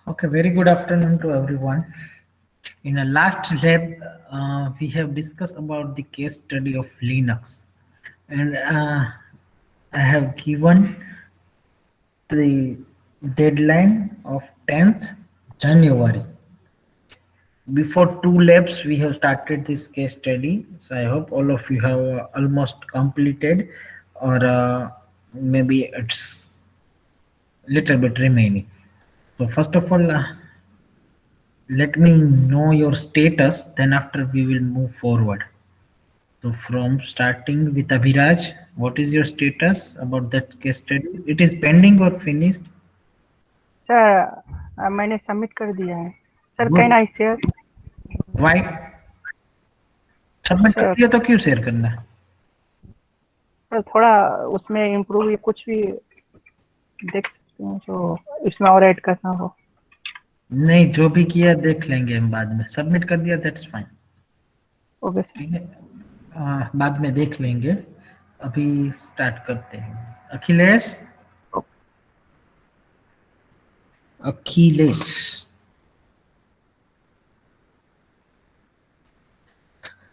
Okay, very good afternoon to everyone. In the last lab, we have discussed about the case study of Linux, and I have given the deadline of 10th January. Before two labs, we have started this case study. So I hope all of you have almost completed, or maybe it's little bit remaining. So first of all, let me know your status, then after we will move forward. So from starting with Abhiraj, what is your status about that case study? It is pending or finished? Sir मैंने submit कर दिया है sir can Good. I share Why? Submit कर sir दिया तो क्यों share करना है? सर थोड़ा उसमें इम्प्रूव कुछ भी देख सकते हैं जो इसमें और ऐड करना हो नहीं, जो भी किया देख लेंगे हम बाद में. सबमिट कर दिया, दैट्स फाइन. ओके सर ठीक है, बाद में देख लेंगे. अभी स्टार्ट करते हैं. अखिलेश. अखिलेश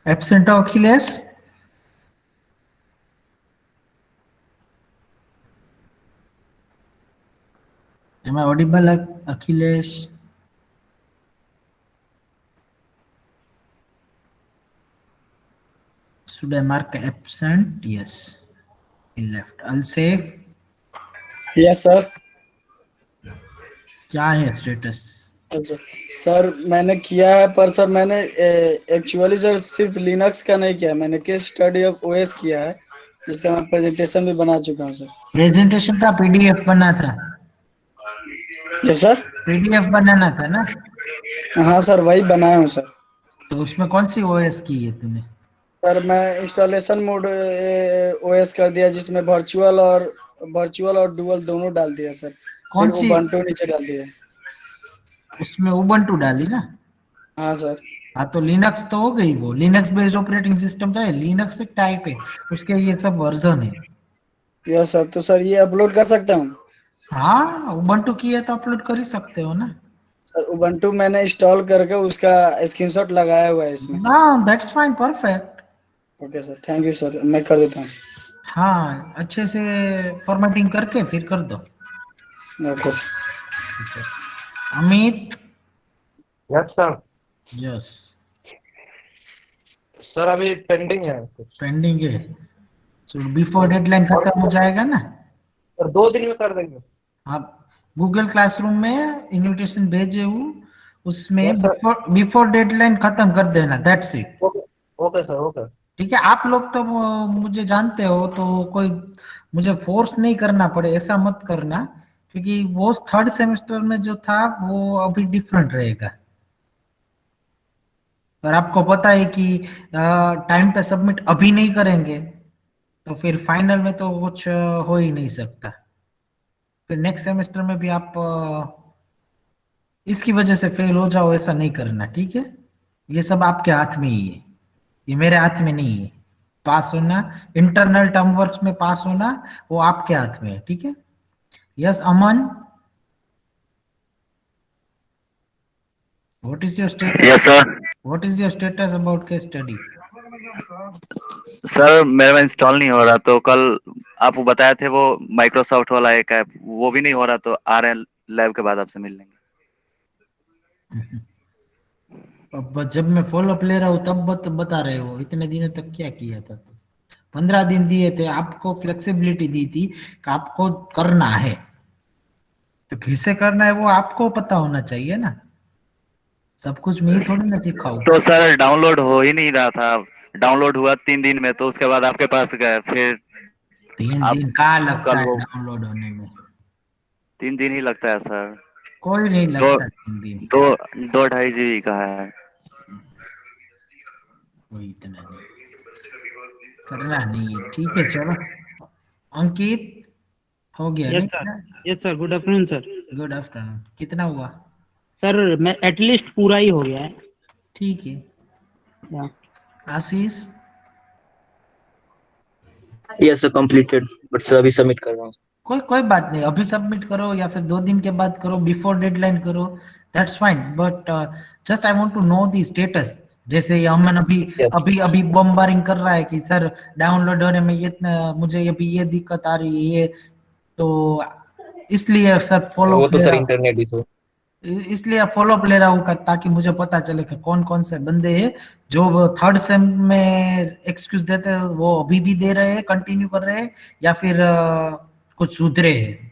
एब्सेंट हो Akhilesh? Am I audible, Akhilesh? Should I mark absent? Yes, he left. I'll save. Yes sir. क्या है स्टेटस? अच्छा सर, मैंने किया है, पर सर मैंने एक्चुअली सर सिर्फ लिनक्स का नहीं किया, मैंने केस स्टडी ऑफ ओएस किया है, जिसका मैं प्रेजेंटेशन भी बना चुका हूँ सर. प्रेजेंटेशन का पीडीएफ बना था. Yes sir. पीडीएफ बनाना था ना? हाँ सर, वही बनाया हूँ सर. तो उसमें कौन सी ओएस की है तूने? सर मैं इंस्टॉलेशन मोड ओएस कर दिया, जिसमें वर्चुअल और डुअल दोनों डाल दिया सर. कौन फिर सी? उबंटू नीचे डाल दिया. उसमें उबंटू डाली ना? हाँ सर. हाँ, तो लिनक्स तो हो गई. वो लिनक्स बेस्ड ऑपरेटिंग सिस्टम तो है. लिनक्स एक टाइप है, उसके ये सब वर्जन है. यस सर, तो सर ये अपलोड कर सकता हूँ? हाँ, उबंटू की है तो अपलोड कर ही सकते हो ना. सर उबंटू मैंने इंस्टॉल करके उसका स्क्रीनशॉट लगाया हुआ है इसमें. हाँ, that's fine, perfect. Okay sir, thank you sir, मैं कर देता हूँ. हाँ, अच्छे से फॉर्मेटिंग करके फिर कर दो. Okay sir. ठीक है. Amit. Yes sir. Yes. Sir अभी पेंडिंग है कुछ. पेंडिंग है. तो बिफोर डेडलाइन खत्म हो जाएगा ना? सर 2 दिन में कर देंगे. आप गूगल क्लासरूम में इनविटेशन भेजे हूँ, उसमें Yes, sir. बिफोर डेडलाइन खत्म कर देना. That's it. Okay sir. Okay. ठीक है. आप लोग तो मुझे जानते हो, तो कोई मुझे फोर्स नहीं करना पड़े ऐसा मत करना, क्योंकि वो थर्ड सेमेस्टर में जो था वो अभी डिफरेंट रहेगा. पर आपको पता है कि टाइम पे सबमिट अभी नहीं करेंगे तो फिर फाइनल में तो कुछ हो ही नहीं सकता. फिर नेक्स्ट सेमेस्टर में भी आप इसकी वजह से फेल हो जाओ, ऐसा नहीं करना. ठीक है, ये सब आपके हाथ में ही है, ये मेरे हाथ में नहीं है. पास होना, इंटरनल टर्म वर्क्स में पास होना, वो आपके हाथ में है. ठीक है. Yes Aman. What is your status? Yes sir. What is your status about case study? Sir मेरे में इंस्टॉल नहीं हो रहा, तो कल आपको बताए थे वो माइक्रोसॉफ्ट वाला एक ऐप, वो भी नहीं हो रहा, तो आ रहे हैं लैब के बाद आपसे मिल लेंगे. अब जब मैं फॉलोअप ले रहा हूँ तब बता रहे हो. इतने दिनों तक क्या किया था? 15 दिन दिए थे आपको, फ्लेक्सिबिलिटी दी थी कि आपको करना है, तो किसे करना है वो आपको पता होना चाहिए ना. सब कुछ मैं ही थोड़ी ना सिखाऊं. तो सर डाउनलोड हो ही नहीं रहा था. डाउनलोड हुआ 3 दिन में, तो उसके बाद आपके पास गए, फिर 3 आप दिन कहाँ लगता कल है वो डाउनलोड होने में? 3 दिन ही लगता है सर. कोई नहीं दो लगता 3 दिन. दो 2-2.5 GB का है. कोई इतना नहीं करना नहीं है. ठीक है, चलो. अंकित हो गया? यस नहीं sir. Yes sir. Good afternoon sir. Good afternoon. कितना हुआ? सर मैं एटलीस्ट पूरा ही हो गया है. ठीक है. Yeah. Ashish. Yes sir, completed, but sir अभी सबमिट कर रहा हूँ. कोई कोई बात नहीं, अभी सबमिट करो या फिर 2 दिन के बाद करो, बिफोर डेडलाइन करो, that's fine, but just I want to know the status. जैसे ये अमन अभी Yes. अभी अभी बम्बारिंग कर रहा है कि सर डाउनलोड होने में ये मुझे अभी ये दिक्कत आ रही है, तो इसलिए सर फॉलो वो तो सर इंटरनेट इशू। इसलिए फॉलो अप ले रहा हूँ ताकि मुझे पता चले कि कौन कौन से बंदे हैं जो थर्ड सेम में एक्सक्यूज देते हैं, वो अभी भी दे रहे हैं, कंटिन्यू कर रहे हैं, या फिर कुछ सुधरे हैं,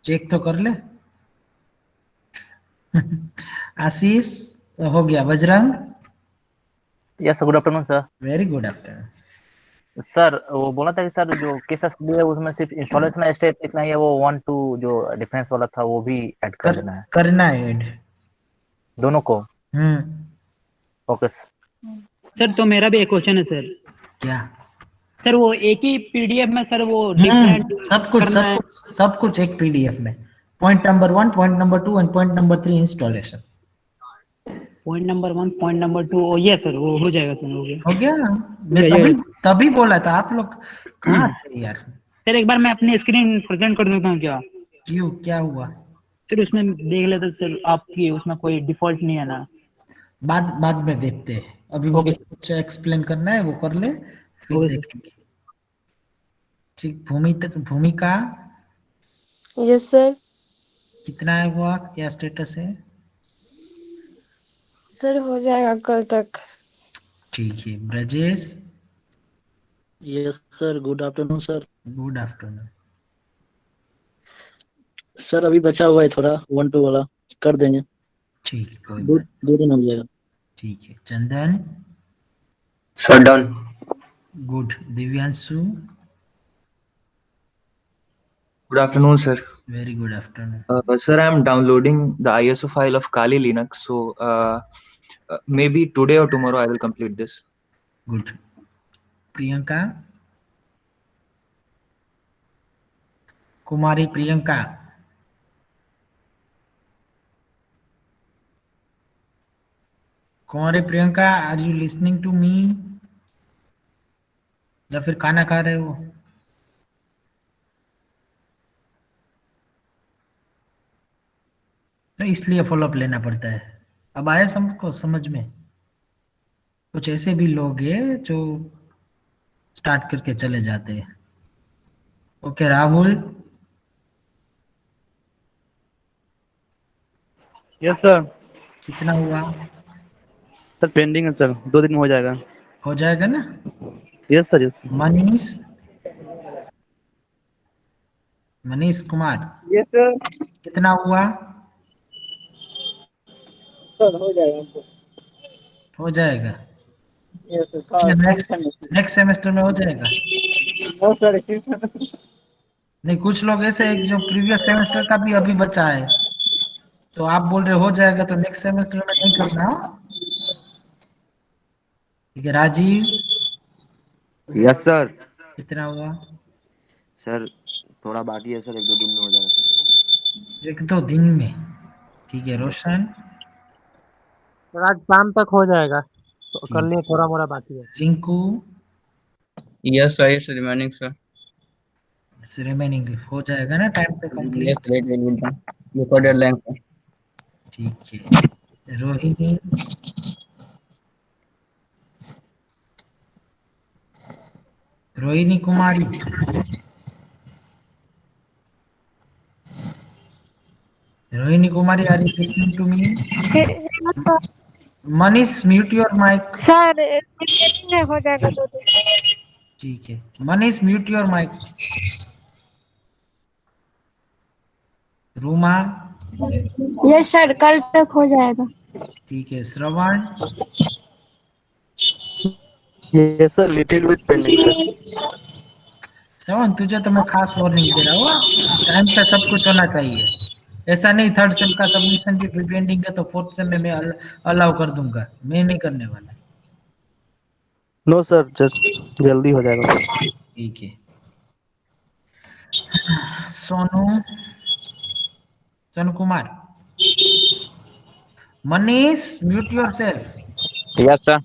चेक तो कर ले। आशीष हो गया, Bajrang yes good afternoon sir. Very good afternoon. Sir वो बोला था कि सर जो केसेस है उसमें सिर्फ इंस्टॉलेशन स्टेप इतना ही है, वो 1 2 जो डिफेंस वाला था वो भी ऐड कर देना है करना है ऐड दोनों को। ओके सर तो मेरा भी एक क्वेश्चन है सर। क्या सर वो एक ही पीडीएफ में सर वो डिफरेंट सब कुछ एक पीडीएफ में, point number 1, point number 2 and point number 3 installation. Point number 1 point number 2 ये सर वो हो जाएगा सर, हो गया। मैं तभी बोला था, आप लोग कहाँ थे यार। सर एक बार मैं अपनी स्क्रीन प्रेजेंट कर सकता हूँ क्या? क्यों, क्या हुआ? सर उसमें देख लेते सर, आपकी उसमें कोई डिफॉल्ट नहीं है ना? बाद में देखते हैं, अभी मुझे कुछ एक्सप्लेन करना है, वो कर ले फिर देखेंगे। ठीक, भूमिका यस सर। कितना है हुआ, क्या स्टेटस है? सर हो जाएगा कल तक। ठीक है, Brajesh. Yes sir, good afternoon sir. Good afternoon sir अभी बचा हुआ है थोड़ा 1 2 वाला, कर देंगे। ठीक है, कोई दो बात। 2 दिन हो जाएगा। ठीक है, Chandan. Sir done. Good, Divyanshu. Good afternoon, sir. Very good afternoon. Sir, I'm downloading the ISO file of Kali Linux, so maybe today or tomorrow I will complete this. Good. Priyanka, Kumari Priyanka. Kumari Priyanka, are you listening to me या फिर खाना खा रहे हो? तो इसलिए follow up लेना पड़ता है। अब आया सबको समझ में? कुछ ऐसे भी लोग हैं जो स्टार्ट करके चले जाते हैं। ओके राहुल। Yes sir. कितना हुआ? सर पेंडिंग है सर, 2 दिन में हो जाएगा। हो जाएगा ना? Yes sir yes. Manish, Manish Kumar. Yes sir. कितना हुआ? सर हो जाएगा। हो जाएगा। Yes sir. नेक्स्ट सेमेस्टर में हो जाएगा। No sir. नहीं, कुछ लोग ऐसे हैं जो प्रीवियस सेमेस्टर का भी अभी बचा है, तो आप बोल रहे हो जाएगा, तो नेक्स्ट सेमेस्टर में नहीं करना। ठीक है, राजीव। Yes sir. कितना हुआ? सर थोड़ा बाकी है सर, 1 2 दिन में हो जाएगा सर। 1 2 दिन में? ठीक है, रोशन। आज शाम तक हो जाएगा, तो कल नहीं, थोड़ा मोड़ा बाकी है। Rinku. Yes sir, it's remaining sir. Remaining हो जाएगा ना टाइम पे complete? Yes let will be done before deadline. ठीक है, Rohini. Rohini Kumari. Rohini Kumari, are you listening to me? Manish, mute your mic. Sir हो जाएगा 2 दिन। ठीक है, Manish mute your mic. Ruma. Yes sir, कल तक हो जाएगा। ठीक है, Shravan. Yes sir, little bit pending sir. Shravan, तुझे तो मैं खास वार्निंग दे रहा हूँ, टाइम पे सब कुछ होना चाहिए। ऐसा नहीं थर्ड सेम का सबमिशन भी पेंडिंग है तो फोर्थ सेम में मैं अलाउ कर दूंगा, मैं नहीं करने वाला। नो सर, जस्ट जल्दी हो जाएगा। ठीक है, Sonu, Sonu Kumar. Manish, mute your self. Yes sir.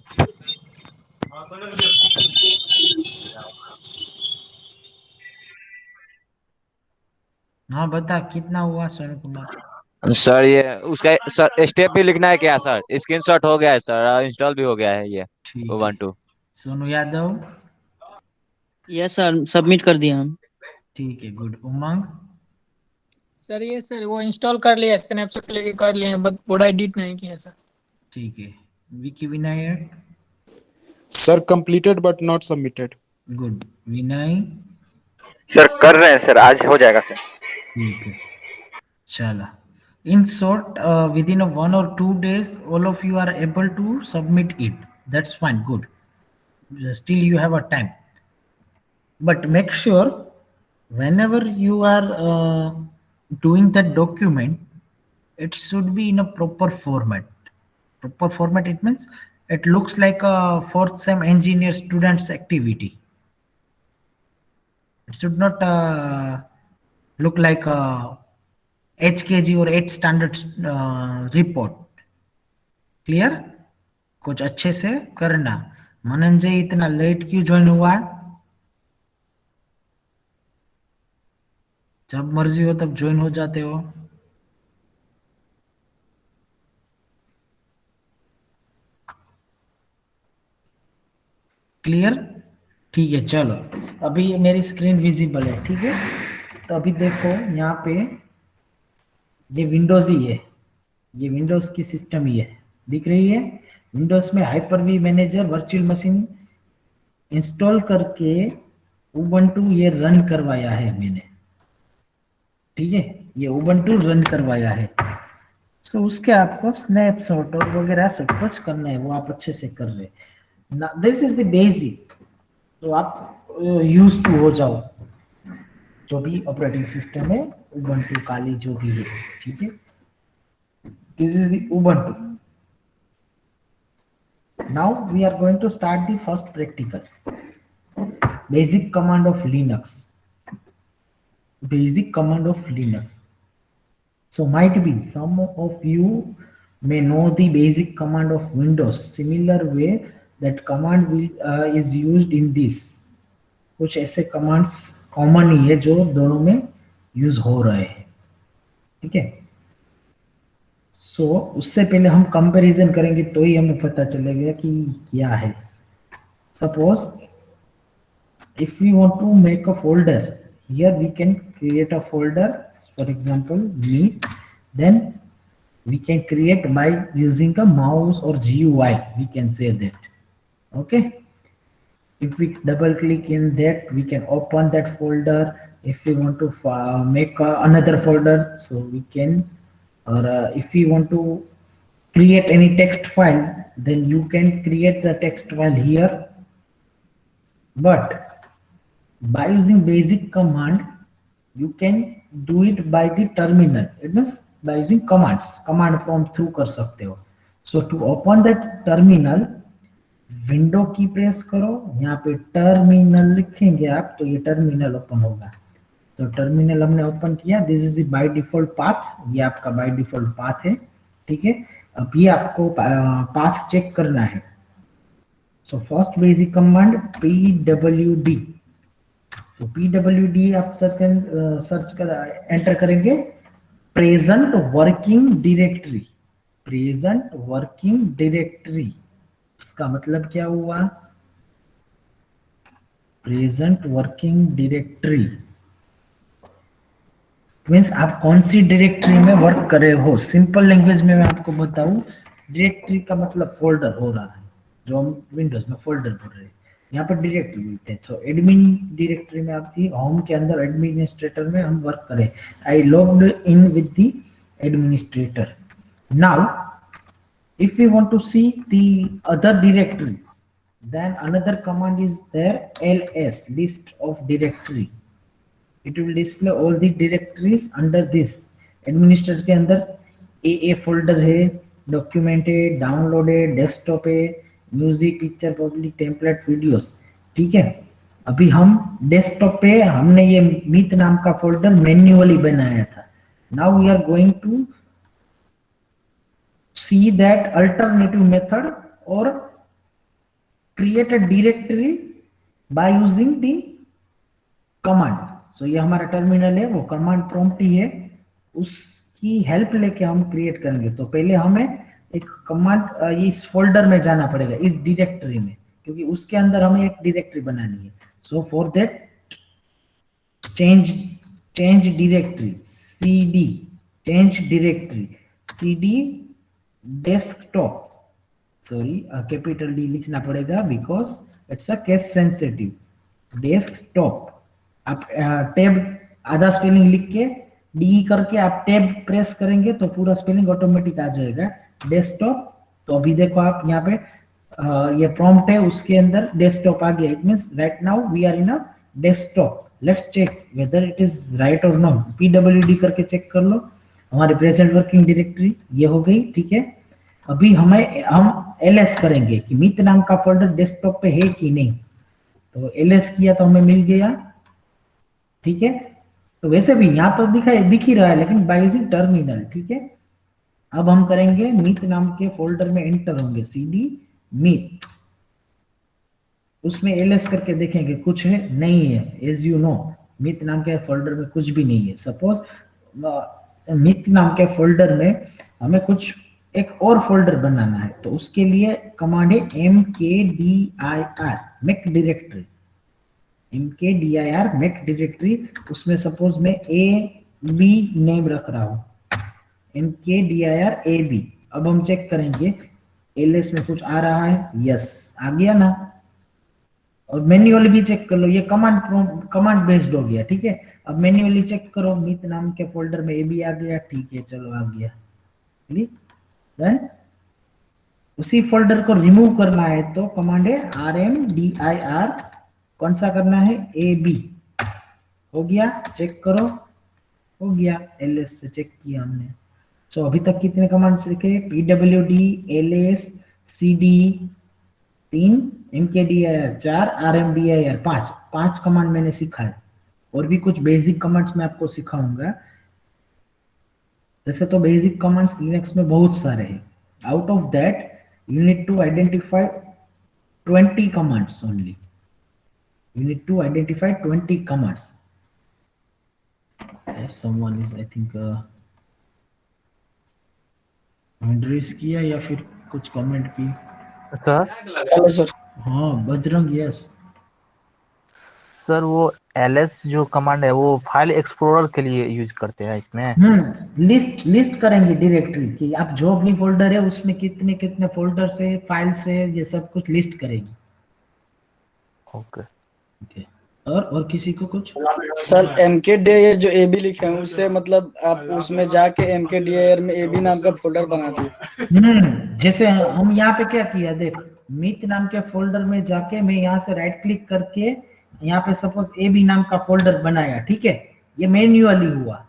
हाँ बता कितना हुआ सोनू कुमार? सर ये उसका सर स्टेप भी लिखना है क्या सर? स्क्रीनशॉट हो गया है सर, इंस्टॉल भी हो गया है ये ठीक है। Ubuntu। Sonu Yadav? Yes sir, submit कर दिया हम। ठीक है, गुड। उमंग? सर ये सर वो इंस्टॉल कर लिया, स्नैपचैट लेके कर लिए हैं, बट पूरा एडिट नहीं किया सर। ठीक है। Vicky Vinayak? Sir completed but not submitted. Good. Vinay? Sir कर रहे हैं सर, आज हो जाएगा सर। ठीक है, चला। In short, within 1 or 2 days, all of you are able to submit it. That's fine, good. Still you have a time. But make sure whenever you are doing that document, it should be in a proper format. Proper format, it means it looks like a 4th sem engineer students activity. It should not look like a HKG or 8th standard report. Clear? कुछ अच्छे से करना। मनंजय इतना late क्यों join हुआ? जब मर्जी हो तब ज्वाइन हो जाते हो। क्लियर? ठीक है, चलो अभी मेरी स्क्रीन विजिबल है, ठीक है। तो अभी देखो यहाँ पे ये विंडोज ही है, ये विंडोज की सिस्टम ही है, दिख रही है। विंडोज में Hyper-V manager virtual machine install करके उबंटू ये रन करवाया है मैंने, ठीक है। ये उबंटू रन करवाया है। सो उसके आपको स्नैपशॉट और वगैरह सब कुछ करना है, वो आप अच्छे से कर रहे। दिस इज द बेसिक, तो आप यूज टू हो जाओ जो भी ऑपरेटिंग सिस्टम है, उबंटू काली जो भी है, ठीक है। This is the Ubuntu. Now we are going to start the first practical. Basic command of Linux. Basic command of Linux. So might be some of you may know the basic command of Windows. Similar way that command will is used in this. कुछ ऐसे commands common ही है जो दोनों में use हो रहे हैं, ठीक है। सो उससे पहले हम कंपैरिजन करेंगे तो ही हमें पता चलेगा कि क्या है। Suppose if we want to make a folder, here we can create a folder, for example me, then we can create by using a mouse और GUI, we can say that, okay. If we double click in that we can open that folder. If we want to make another folder, so we can, or if you want to create any text file, then you can create the text file here. But by using basic command you can do it by the terminal, it means by using commands, command prompt through कर सकते हो। So to open that terminal, window की press करो, यहाँ पे terminal लिखेंगे आप तो ये टर्मिनल ओपन होगा। तो टर्मिनल हमने ओपन किया, this is the by default path, ये आपका बाय डिफॉल्ट पाथ है, ठीक है। अब ये आपको पाथ चेक करना है। So first basic command pwd। सो pwd आप सर्च कर एंटर करेंगे, present working directory. Present working directory, इसका मतलब क्या हुआ? प्रेजेंट वर्किंग डायरेक्टरी मीन्स आप कौन सी डायरेक्टरी में वर्क कर रहे हो। सिंपल लैंग्वेज में मैं आपको बताऊं, डायरेक्टरी का मतलब फोल्डर हो रहा है, जो हम विंडोज में फोल्डर बोल रहे हैं, यहाँ पर डायरेक्टरी बोलते हैं। तो एडमिन डायरेक्टरी में आपकी होम के अंदर एडमिनिस्ट्रेटर में हम वर्क करें। I logged in with the administrator. Now if we want to see the other directories, then another command is there, ls, list of directory. It will display all the directories under this। Administrator के अंदर AA folder है, document है, download है, desktop है, music, picture, public, template, videos, ठीक है। अभी हम डेस्कटॉप पे हमने ये मीत नाम का फोल्डर मैन्युअली बनाया था। Now we are going to see that alternative method or create a directory by using the command। सो ये हमारा टर्मिनल है, वो कमांड प्रॉम्प्ट ही है, उसकी हेल्प लेके हम क्रिएट करेंगे। तो पहले हमें एक कमांड इस फोल्डर में जाना पड़ेगा, इस डायरेक्टरी में, क्योंकि उसके अंदर हमें एक डायरेक्टरी बनानी है। So for that change directory cd change directory cd desktop, sorry capital D लिखना पड़ेगा because it's a case sensitive. Desktop आप टैब आधा स्पेलिंग लिख के डी करके आप टैब प्रेस करेंगे तो पूरा स्पेलिंग ऑटोमेटिक आ जाएगा डेस्कटॉप। तो अभी देखो आप यहाँ पे ये प्रॉम्प्ट है, उसके अंदर डेस्कटॉप आ गया। It means right now we are in a desktop. Let's check whether it is right or not. pwd करके चेक कर लो। हमारी प्रेजेंट वर्किंग डायरेक्टरी ये हो गई, ठीक है। अभी हम ls करेंगे कि मित नाम का फोल्डर डेस्कटॉप पे है कि नहीं। तो ls किया तो हमें मिल गया, ठीक है। तो वैसे भी यहाँ तो दिख ही रहा है, लेकिन बाय यूजिंग टर्मिनल, ठीक है। अब हम करेंगे मित नाम के फोल्डर में एंटर होंगे cd मित, उसमें ls करके देखेंगे कुछ है नहीं है। एज यू नो मित नाम के फोल्डर में कुछ भी नहीं है। सपोज मित नाम के फोल्डर में हमें कुछ एक और फोल्डर बनाना है, तो उसके लिए कमांड है mkdir make directory, mkdir make directory. उसमें सपोज मैं ab नेम रख रहा हूं, mkdir ab। अब हम चेक करेंगे ls में कुछ आ रहा है, यस आ गया ना। और मैन्युअली भी चेक कर लो, ये कमांड बेस्ड हो गया, ठीक है। अब मैन्युअली चेक करो, मित नाम के फोल्डर में ए भी आ गया, ठीक है, चलो आ गया। देन उसी फोल्डर को रिमूव करना है तो कमांड है rmdir, कौन सा करना है, ab। हो गया, चेक करो, हो गया, ls से चेक किया हमने। तो अभी तक कितने कमांड्स लिखे, pwd ls cd 3, mkdir 4, rmdir 5 command मैंने सीखा है। और भी कुछ बेसिक कमांड्स मैं आपको सिखाऊंगा। जैसे तो बेसिक कमांड्स लिनक्स में बहुत सारे हैं। Out of that you need to identify 20 commands only. You need to identify 20 commands. Yes, someone is, I think, address किया या फिर कुछ कमेंट की। सर हाँ बजरंग, यस सर वो ls जो कमांड है वो फाइल एक्सप्लोरर के लिए यूज करते हैं इसमें। लिस्ट करेंगे डायरेक्टरी कि आप जो अपनी फोल्डर है उसमें कितने कितने फोल्डर से फाइल से ये सब कुछ लिस्ट करेगी। ओके और किसी को कुछ। सर mkdir जो ab लिखे हैं उससे मतलब आप उसमें जाके mkdir में ab नाम का फोल्डर बना दिए। जैसे हम यहाँ पे क्या किया, देख मित नाम के फोल्डर में जाके मैं यहाँ से राइट क्लिक करके यहाँ पे सपोज ab नाम का फोल्डर बनाया, ठीक है। ये मैन्युअली हुआ,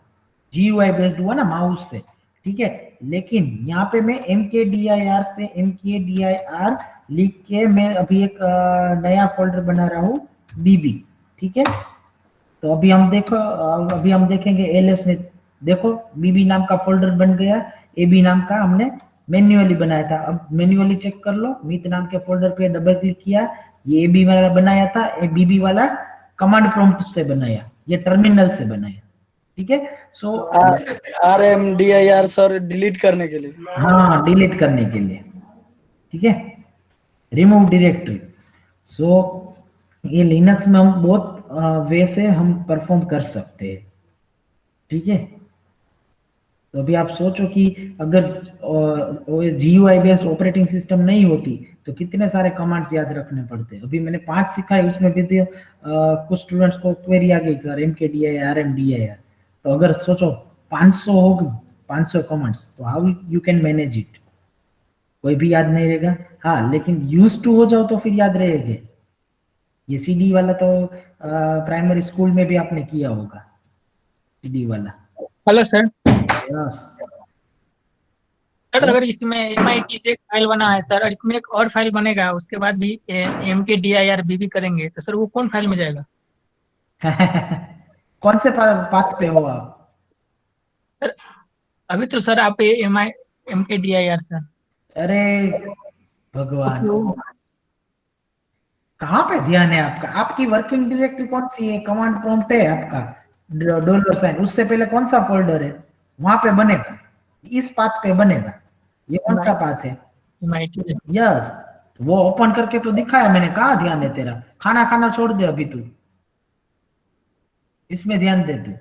GUI बेस्ड हुआ ना माउस से, ठीक है। लेकिन यहाँ पे मैं mkdir से mkdir लिख के मैं अभी एक नया फोल्डर बना रहा हूँ bb, ठीक है। तो अभी हम देखेंगे ls में, देखो bb नाम का फोल्डर बन गया, ab नाम का हमने मैन्युअली बनाया था। अब मैन्युअली चेक कर लो, मित नाम के फोल्डर पे डबल क्लिक किया, ये ab वाला बनाया था, bb वाला कमांड प्रॉम्प्ट से बनाया, ये टर्मिनल से बनाया, ठीक है। सो rmdir सर डिलीट करने के लिए। हाँ डिलीट करने के लिए, ठीक है, रिमूव डायरेक्टरी। सो ये लिनक्स में हम बहुत वे से हम परफॉर्म कर सकते हैं, ठीक है। तो अभी आप सोचो कि अगर GUI बेस्ड ऑपरेटिंग सिस्टम नहीं होती तो कितने सारे कमांड्स याद रखने पड़ते। अभी मैंने 5 सिखाए, उसमें भी कुछ स्टूडेंट्स को क्वेरी आ गई सर mkdir rmdir। तो अगर सोचो 500 होगी, 500 कमांड्स, तो how you can manage it, कोई भी याद नहीं रहेगा। हाँ लेकिन यूज टू हो जाओ तो फिर याद रहेगा। ये CD वाला तो प्राइमरी स्कूल में भी आपने किया होगा, CD वाला। Hello sir. यस सर अगर इसमें MIT से एक फाइल बना है सर, और इसमें एक और फाइल बनेगा, उसके बाद भी mkdir bb करेंगे, तो सर वो कौन फाइल में जाएगा? कौन से पाथ पे हो आप? सर अभी तो सर आप mkdir सर। अरे भगवान, कहाँ पे ध्यान है आपका? आपकी वर्किंग डायरेक्टरी कौन सी है? कमांड प्रॉम्प्ट है आपका $, उससे पहले कौन सा फोल्डर है? वहां पे बनेगा, इस पाथ पे बनेगा। ये कौन सा पाथ है? यस, वो ओपन करके तो दिखाया मैंने, कहा ध्यान है तेरा? खाना खाना छोड़ दे अभी तू, इसमें ध्यान दे तू।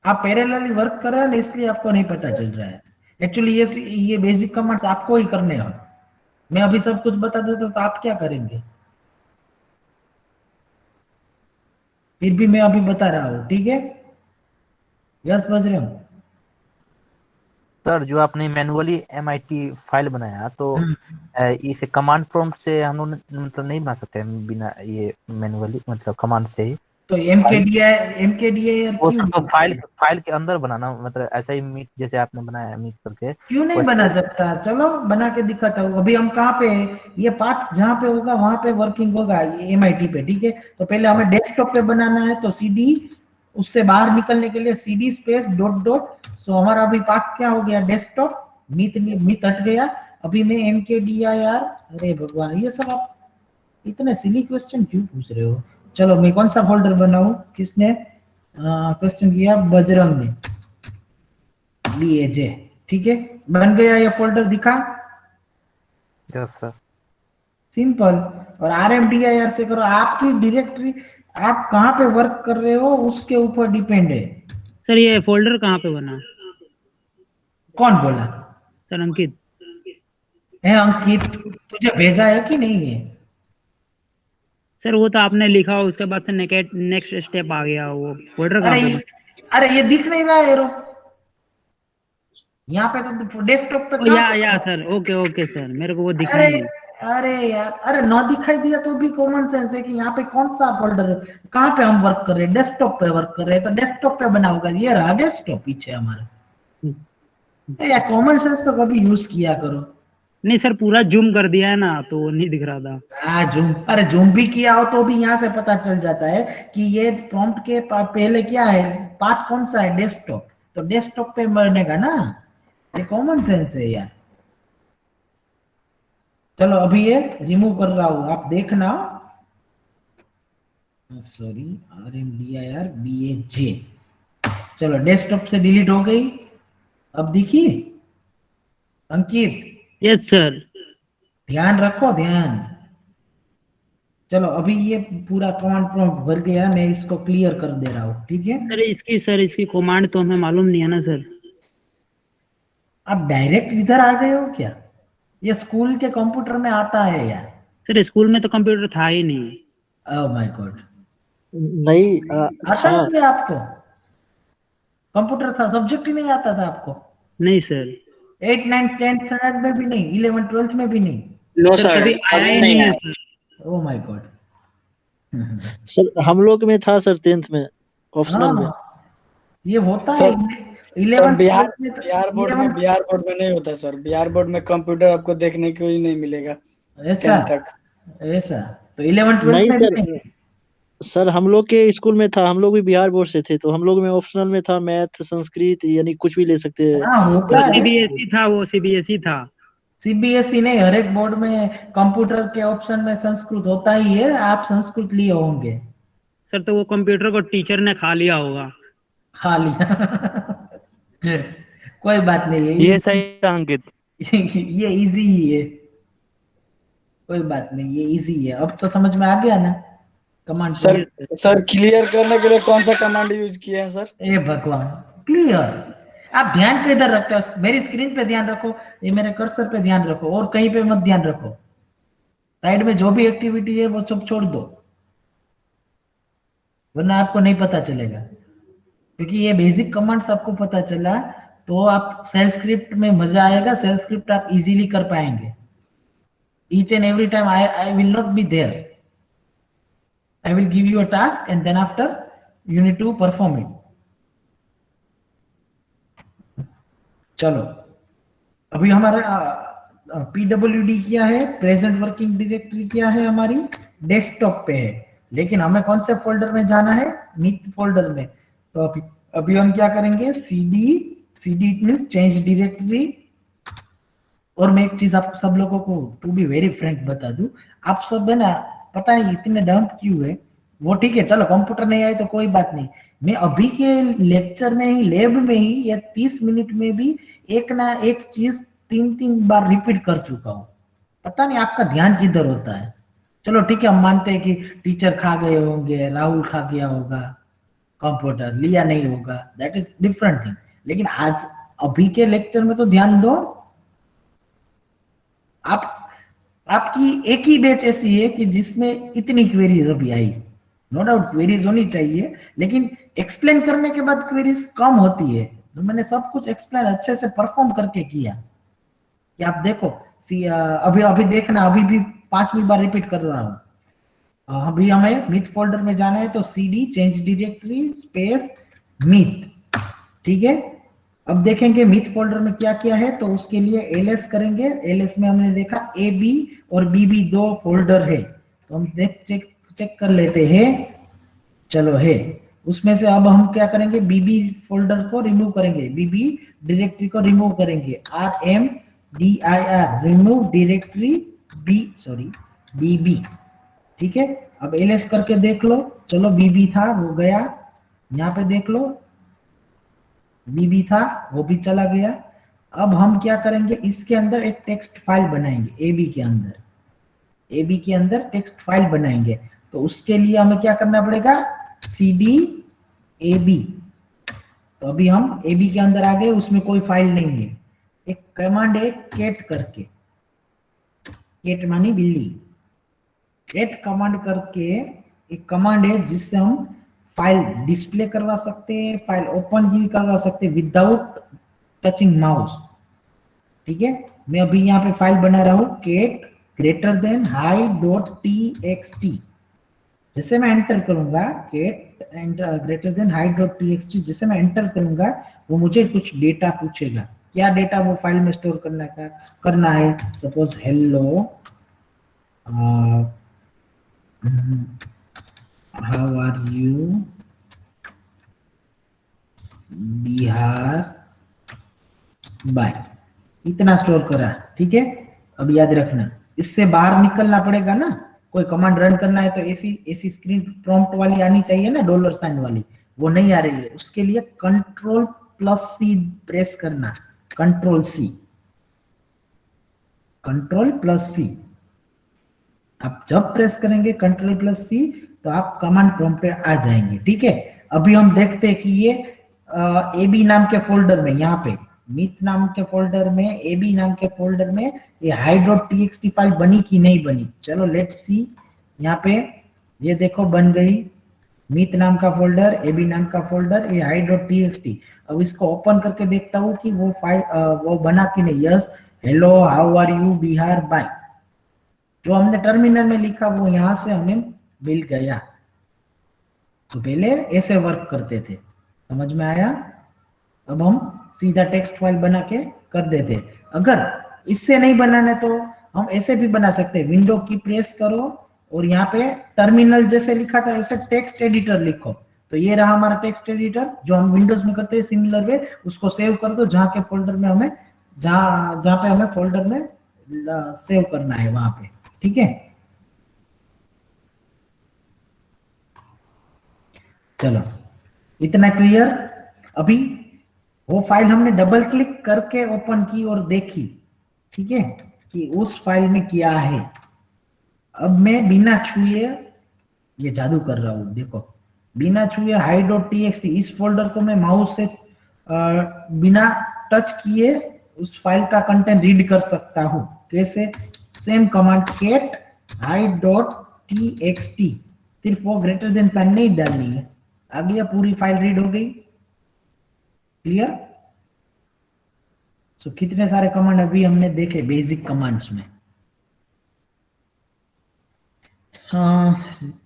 आप पैरेलली वर्क कर रहे हैं ना, इसलिए आपको नहीं पता चल रहा है। एक्चुअली ये बेसिक कमांड्स आपको ही करने हैं। मैं अभी सब कुछ बता देता तो आप क्या करेंगे? फिर भी मैं अभी बता रहा हूँ, ठीक है? यस बजरंग। सर जो आपने मैनुअली MIT फाइल बनाया तो इसे कमांड प्रॉम्प्ट से हम लोग मतलब नहीं बना सकते बिना ये मैनुअली, मतलब कमांड से ही? तो MKDIR वो तो फाइल के अंदर बनाना, मतलब ऐसा ही मीट जैसे आपने बनाया मीट करके क्यों नहीं बना सकता? चलो बना के दिखाता हूँ। अभी हम कहाँ पे, ये पाथ जहाँ पे होगा वहां पे वर्किंग होगा, ये MIT पे, ठीक है? तो पहले हमें डेस्कटॉप पे बनाना है, तो CD, उससे बाहर निकलने के लिए CD स्पेस डॉट। सो हमारा अभी पाथ क्या हो गया? डेस्कटॉप। मीट हट गया। अभी मैं MKDIR, अरे भगवान, ये सब आप इतने सिली क्वेश्चन क्यों पूछ रहे हो? चलो मैं कौन सा फोल्डर बनाऊं? किसने क्वेश्चन किया? बजरंग ने, BAJ, ठीक है? बन गया ये फोल्डर, दिखा? Yes sir. सिंपल। और RMDIR से करो। आपकी डायरेक्टरी, आप कहाँ पे वर्क कर रहे हो उसके ऊपर डिपेंड है। सर ये फोल्डर कहाँ पे बना? कौन बोला? सर अंकित। है अंकित, तुझे भेजा है कि नहीं है? सर वो तो आपने लिखा, उसके बाद से नेक्स्ट स्टेप आ गया, वो फोल्डर कहाँ पे? अरे ये दिख नहीं रहा है एरो यहाँ पे? तो डेस्कटॉप पे या सर, ओके सर, मेरे को वो दिखा अरे नहीं। अरे यार, अरे ना दिखाई दिया तो भी कॉमन सेंस है कि यहाँ पे कौन सा फोल्डर है, कहाँ पे हम वर्क कर रहे हैं? डेस्कटॉप पे वर्क कर रहे हैं, तो डेस्कटॉप पे बना होगा। ये रहा डेस्कटॉप पीछे हमारा। यार कॉमन सेंस तो कभी यूज किया करो। नहीं सर, पूरा जूम कर दिया है ना, तो वो नहीं दिख रहा था। जूम, अरे जूम भी किया हो तो भी यहाँ से पता चल जाता है कि ये प्रॉम्प्ट के पहले क्या है, पाथ कौन सा है? डेस्कटॉप। तो डेस्कटॉप पे बनेगा ना, ये कॉमन सेंस है यार। चलो अभी ये रिमूव कर रहा हूं, आप देखना। Sorry, RMDIR BAJ। चलो डेस्कटॉप से डिलीट हो गई। अब दिखी अंकित? Yes sir. ध्यान रखो, ध्यान। चलो अभी ये पूरा कमांड प्रॉम्प्ट भर गया, मैं इसको क्लियर कर दे रहा हूँ, ठीक है? सर इसकी कमांड तो हमें मालूम नहीं है ना सर। आप डायरेक्ट इधर आ गए हो क्या? ये स्कूल के कंप्यूटर में आता है यार। सर स्कूल में तो कंप्यूटर था ही नहीं। Oh my God. नहीं आता है क्या आपको? कंप्यूटर था, सब्जेक्ट ही नहीं आता था आपको? नहीं सर। 8, 9, 10 स्टैंडर्ड में भी नहीं, 11, 12 में भी नहीं? नो सर, कभी आया ही नहीं है sir. Oh my God. Sir हम लोग में था सर, 10th में ऑप्शनल में। ये होता सर, है सर बिहार बोर्ड में नहीं होता सर। बिहार बोर्ड में कंप्यूटर आपको देखने को ही नहीं मिलेगा ऐसा 10th तक। ऐसा तो 11, 12 नहीं में सर, भी नहीं? सर हम लोग के स्कूल में था, हम लोग भी बिहार बोर्ड से थे, तो हम लोग में ऑप्शनल में था मैथ, संस्कृत, यानी कुछ भी ले सकते हैं। हाँ होगा। CBSE था, वो CBSE था। CBSE नहीं, हर एक बोर्ड में कंप्यूटर के ऑप्शन में संस्कृत होता ही है। आप संस्कृत लिए होंगे सर, तो वो कंप्यूटर को टीचर ने खा लिया होगा। खा लिया। कोई बात नहीं है, ये सही है अंकित। ये इजी ही है, कोई बात नहीं, ये इजी है। अब तो समझ में आ गया ना कमांड? सर क्लियर करने के लिए कौन सा कमांड यूज किया है सर? ए भगवान, क्लियर। आप ध्यान किधर रखते हो? मेरी स्क्रीन पे ध्यान रखो, ये मेरे कर्सर पे ध्यान रखो, और कहीं पे मत ध्यान रखो। साइड में जो भी एक्टिविटी है वो सब छोड़ दो, वरना आपको नहीं पता चलेगा। क्योंकि ये बेसिक कमांड्स आपको पता चला तो आप सेल स्क्रिप्ट में मजा आएगा। सेल स्क्रिप्ट आप इजीली कर पाएंगे। Each and every time I will not be there. I will give you a task and then after you need to perform it. चलो अभी हमारा PWD क्या है? प्रेजेंट वर्किंग डायरेक्टरी क्या है? हमारी डेस्कटॉप पे है, लेकिन हमें कौन से फोल्डर में जाना है? मीट फोल्डर में। तो अभी हम क्या करेंगे? CD it means change directory, और मैं एक चीज आप सब लोगों को टू बी वेरी फ्रैंक बता दूं, आप सब है ना पता नहीं इतने डम्प क्यों है। वो ठीक है, चलो कंप्यूटर नहीं आए तो कोई बात नहीं, मैं अभी के लेक्चर में ही, लैब में ही, या 30 मिनट में भी एक ना एक चीज 3-3 बार रिपीट कर चुका हूँ। पता नहीं आपका ध्यान किधर होता है। चलो ठीक है, हम मानते हैं कि टीचर खा गए होंगे, राहुल खा गया होगा कंप्यूटर, लिया नहीं होगा, दैट इज डिफरेंट थिंग, लेकिन आज अभी के लेक्चर में तो ध्यान दो। आपकी एक ही बैच ऐसी है कि जिसमें इतनी क्वेरीज अभी आई। नो डाउट क्वेरीज होनी चाहिए, लेकिन एक्सप्लेन करने के बाद क्वेरीज कम होती है। तो मैंने सब कुछ एक्सप्लेन अच्छे से परफॉर्म करके किया कि आप देखो। अभी देखना, अभी भी 5वीं बार रिपीट कर रहा हूं। अभी हमें मिथ फोल्डर में जाना है, तो cd change directory space myth, ठीक है। अब देखेंगे मिथ फोल्डर में क्या क्या है, तो उसके लिए ls करेंगे। ls में हमने देखा ab और bb 2 फोल्डर है, तो हम चेक कर लेते हैं। चलो है, उसमें से अब हम क्या करेंगे, bb फोल्डर को रिमूव करेंगे, bb डायरेक्टरी को रिमूव करेंगे, rmdir रिमूव डायरेक्टरी bb, ठीक है। अब ls करके देख लो, चलो bb था वो गया, यहाँ पे देख लो bb था वो भी चला गया। अब हम क्या करेंगे, इसके अंदर एक टेक्स्ट फाइल बनाएंगे, ab के अंदर टेक्स्ट फाइल बनाएंगे। तो उसके लिए हमें क्या करना पड़ेगा, cd ab। तो अभी हम ab के अंदर आ गए, उसमें कोई फाइल नहीं है। एक कमांड है cat करके, cat मानी बिल्ली, cat कमांड करके एक कमांड है जिससे हम फाइल डिस्प्ले करवा सकते हैं, फाइल ओपन भी करवा सकते हैं विदाउट टचिंग माउस, ठीक है। मैं अभी यहाँ पे फाइल बना रहा हूँ cat ग्रेटर देन hi.txt। जैसे मैं एंटर करूंगा cat ग्रेटर देन hi.txt, जैसे मैं एंटर करूंगा वो मुझे कुछ डेटा पूछेगा। क्या डेटा वो फाइल में स्टोर करना है, suppose hello how are you बिहार बाय, इतना स्टोर करा, ठीक है। अब याद रखना, इससे बाहर निकलना पड़ेगा ना, कोई कमांड रन करना है तो ऐसी स्क्रीन प्रॉम्प्ट वाली आनी चाहिए ना, $साइन वाली, वो नहीं आ रही है। उसके लिए Ctrl+C प्रेस करना, Ctrl+C। आप जब प्रेस करेंगे Ctrl+C तो आप कमांड प्रॉम्प्ट पे आ जाएंगे, ठीक है। अभी हम देखते हैं कि ये ab नाम के फोल्डर में, यहाँ पे मिथ नाम के फोल्डर में, ab नाम के फोल्डर में ये hi.txt फाइल बनी कि नहीं बनी। चलो लेट्स सी, यहाँ पे ये देखो बन गई, मिथ नाम का फोल्डर, ab नाम का फोल्डर, ये hi.txt। अब इसको ओपन करके देखता हूँ कि वो फाइल वो बना कि नहीं। Yes, hello how are you बिहार बाय, जो हमने टर्मिनल में लिखा वो यहाँ से हमें मिल गया। तो पहले ऐसे वर्क करते थे, समझ में आया। अब हम सीधा टेक्स्ट फाइल बना के कर देते। अगर इससे नहीं बनाना तो हम ऐसे भी बना सकते हैं, विंडो की प्रेस करो और यहाँ पे टर्मिनल जैसे लिखा था ऐसे टेक्स्ट एडिटर लिखो। तो ये रहा हमारा टेक्स्ट एडिटर जो हम विंडोज में करते हैं सिमिलर वे, उसको सेव कर दो जहाँ के फोल्डर में हमें जहाँ पे हमें फोल्डर में सेव करना है वहां पे, ठीक है। चलो इतना क्लियर। अभी वो फाइल हमने डबल क्लिक करके ओपन की और देखी, ठीक है, कि उस फाइल में क्या है। अब मैं बिना छुए ये जादू कर रहा हूं, देखो बिना छुए hi.txt इस फोल्डर को मैं माउस से बिना टच किए उस फाइल का कंटेंट रीड कर सकता हूं। कैसे? सेम कमांड cat hi.txt, सिर्फ वो ग्रेटर देन साइन नहीं डालनी है, आ गया, पूरी फाइल रीड हो गई। क्लियर? सो कितने सारे कमांड अभी हमने देखे बेसिक कमांड्स में। हाँ,